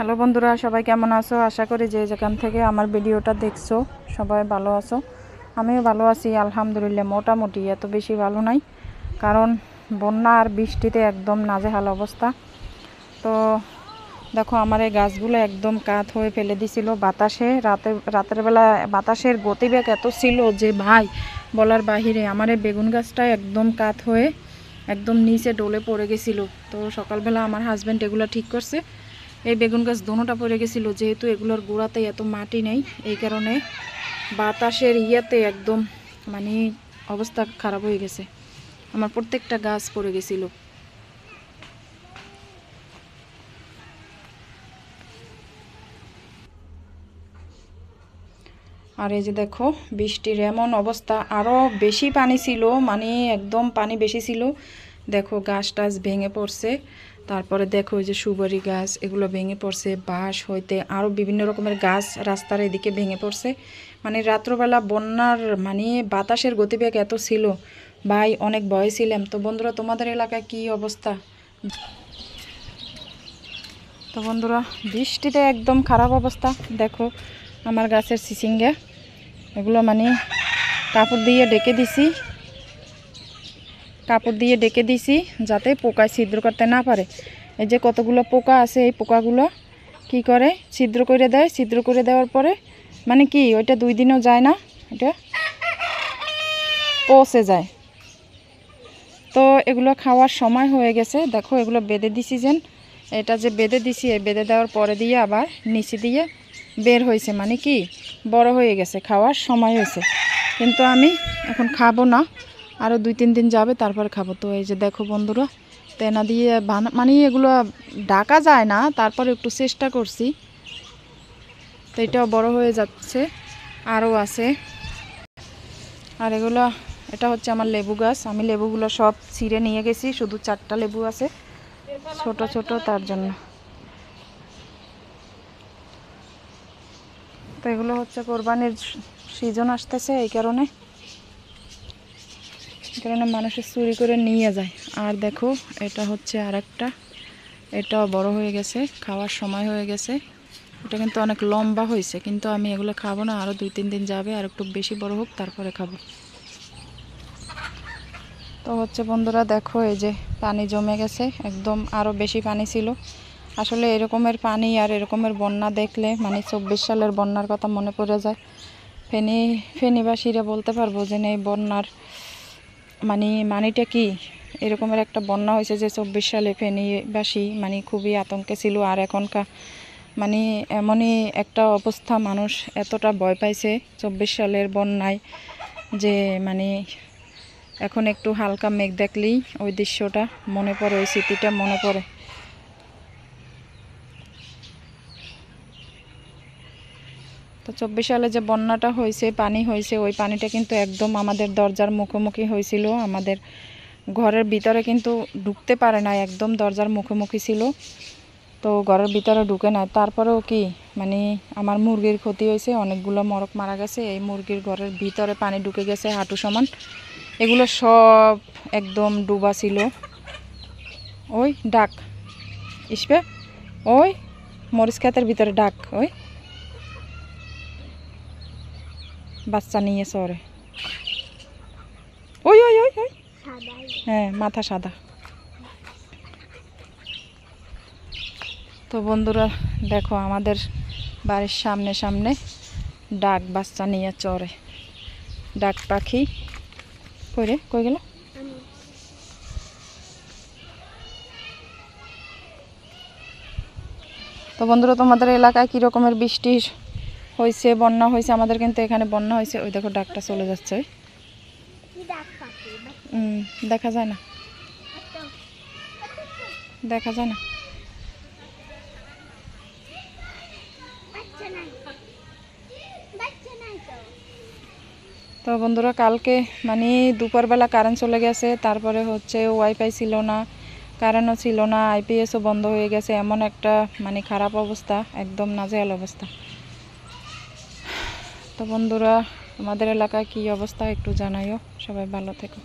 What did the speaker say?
Hello বন্ধুরা, সবাই কেমন আছো? আশা করি যে যেখান থেকে আমার ভিডিওটা দেখছো সবাই ভালো আছো। আমিও ভালো আছি আলহামদুলিল্লাহ, মোটামুটি, এত বেশি ভালো নাই, কারণ বন্যা আর বৃষ্টিতে একদম নাজেহাল অবস্থা। তো দেখো আমার এই গাছগুলো একদম কাত হয়ে ফেলে দিছিল বাতাসে। রাতের বেলা বাতাসের গতিবেগ এত ছিল যে ভাই বলার বাহিরে। আমার এই বেগুন গাছটা একদম কাত হয়ে একদম নিচে ডলে পড়ে গেছিলো। তো সকালবেলা আমার হাজব্যান্ড এগুলো ঠিক করছে। এই বেগুন গাছ দোনোটা পড়ে গেছিলো, যেহেতু এগুলোর গোড়াতে এত মাটি নেই, এই কারণে বাতাসের ইয়েতে একদম মানে অবস্থা খারাপ হয়ে গেছে। আমার প্রত্যেকটা গাছ পড়ে গেছিলো। আর এই যে দেখো বৃষ্টির এমন অবস্থা, আরও বেশি পানি ছিল, মানে একদম পানি বেশি ছিল। দেখো গাছ টাছ ভেঙে পড়ছে। তারপরে দেখো এই যে সুপারি গাছ, এগুলো ভেঙে পড়ছে। বাঁশ হইতে আরও বিভিন্ন রকমের গাছ রাস্তার এদিকে ভেঙে পড়ছে। মানে রাত্রবেলা বন্যার মানে বাতাসের গতিবেগ এত ছিল ভাই, অনেক ভয় ছিলাম। তো বন্ধুরা, তোমাদের এলাকায় কি অবস্থা? তো বন্ধুরা, বৃষ্টিতে একদম খারাপ অবস্থা। দেখো আমার গাছের সিসিঙ্গা, এগুলো মানে কাপড় দিয়ে ডেকে দিছি যাতে পোকায় ছিদ্র করতে না পারে। এই যে কতগুলো পোকা আছে, এই পোকাগুলো কি করে ছিদ্র করে দেয়। ছিদ্র করে দেওয়ার পরে মানে কি ওইটা 2 দিনও যায় না, এটা পচে যায়। তো এগুলো খাওয়ার সময় হয়ে গেছে। দেখো এগুলো বেঁধে দিছি, যেন এটা যে বেঁধে দিছি, এই বেঁধে দেওয়ার পরে দিয়ে আবার নিচে দিয়ে বের হয়েছে, মানে কি বড় হয়ে গেছে, খাওয়ার সময় হয়েছে। কিন্তু আমি এখন খাবো না, আরও 2-3 দিন যাবে তারপর খাবো। তো এই যে দেখো বন্ধুরা, তেনা দিয়ে মানে এগুলো ঢাকা যায় না, তারপর একটু চেষ্টা করছি। তো এটাও বড় হয়ে যাচ্ছে, আরও আছে। আর এটা হচ্ছে আমার লেবু গাছ। আমি লেবুগুলো সব ছিঁড়ে নিয়ে গেছি, শুধু 4টা লেবু আছে ছোট ছোট, তার জন্য। তো এগুলো হচ্ছে কোরবানির সিজন আসতেছে, এই কারণে মানুষের চুরি করে নিয়ে যায়। আর দেখো এটা হচ্ছে আরেকটা, এটাও বড় হয়ে গেছে, খাওয়ার সময় হয়ে গেছে। এটা কিন্তু অনেক লম্বা হয়েছে, কিন্তু আমি এগুলো খাবো না, আরও 2-3 দিন যাবে, আর একটু বেশি বড় হোক তারপরে খাবো। তো হচ্ছে বন্ধুরা, দেখো এই যে পানি জমে গেছে, একদম আরও বেশি পানি ছিল। আসলে এরকমের পানি আর এরকমের বন্যা দেখলে মানে 24 সালের বন্যার কথা মনে পড়ে যায়। ফেনীবাসীরা বলতে পারবো যে এই বন্যার মানেটা কি। এরকমের একটা বন্যা হয়েছে যে 24 সালে ফেনীবাসী মানে খুবই আতঙ্কে ছিল। আর এখনকার মানে এমনই একটা অবস্থা, মানুষ এতটা ভয় পাইছে 24 সালের বন্যায় যে মানে এখন একটু হালকা মেঘ দেখলেই ওই দৃশ্যটা মনে পড়ে, ওই স্মৃতিটা মনে পড়ে। তো 24 সালে যে বন্যাটা হয়েছে, পানি হয়েছে, ওই পানিটা কিন্তু একদম আমাদের দরজার মুখোমুখি হয়েছিল। আমাদের ঘরের ভিতরে কিন্তু ঢুকতে পারে না, একদম দরজার মুখোমুখি ছিল। তো ঘরের ভিতরে ঢুকে না। তারপরেও কি মানে আমার মুরগির ক্ষতি হয়েছে, অনেকগুলো মরক মারা গেছে। এই মুরগির ঘরের ভিতরে পানি ঢুকে গেছে হাঁটু সমান, এগুলো সব একদম ডুবা ছিল। ওই ডাক ইসবে, ওই মরিচ ক্ষেতের ভিতরে ডাক, ওই বাচ্চা নিয়ে চরে, ওই ওই ওই ওই হ্যাঁ, মাথা সাদা। তো বন্ধুরা দেখো আমাদের বাড়ির সামনে ডাক বাচ্চা নিয়ে চরে। ডাক পাখি কই গেল? তো বন্ধুরা, তোমাদের এলাকায় কি রকমের বৃষ্টি হয়েছে, বন্যা হয়েছে? আমাদের কিন্তু এখানে বন্যা হয়েছে। ওই দেখো ডাকটা চলে যাচ্ছে, দেখা যায় না, দেখা যায় না। তো বন্ধুরা, কালকে মানে দুপুরবেলা কারেন্ট চলে গেছে, তারপরে হচ্ছে ওয়াইফাই ছিল না, কারেন্টও ছিল না, আইপিএসও বন্ধ হয়ে গেছে। এমন একটা মানে খারাপ অবস্থা, একদম নাজেহাল অবস্থা। তো বন্ধুরা, তোমাদের এলাকায় কী অবস্থা একটু জানাইও। সবাই ভালো থেকো।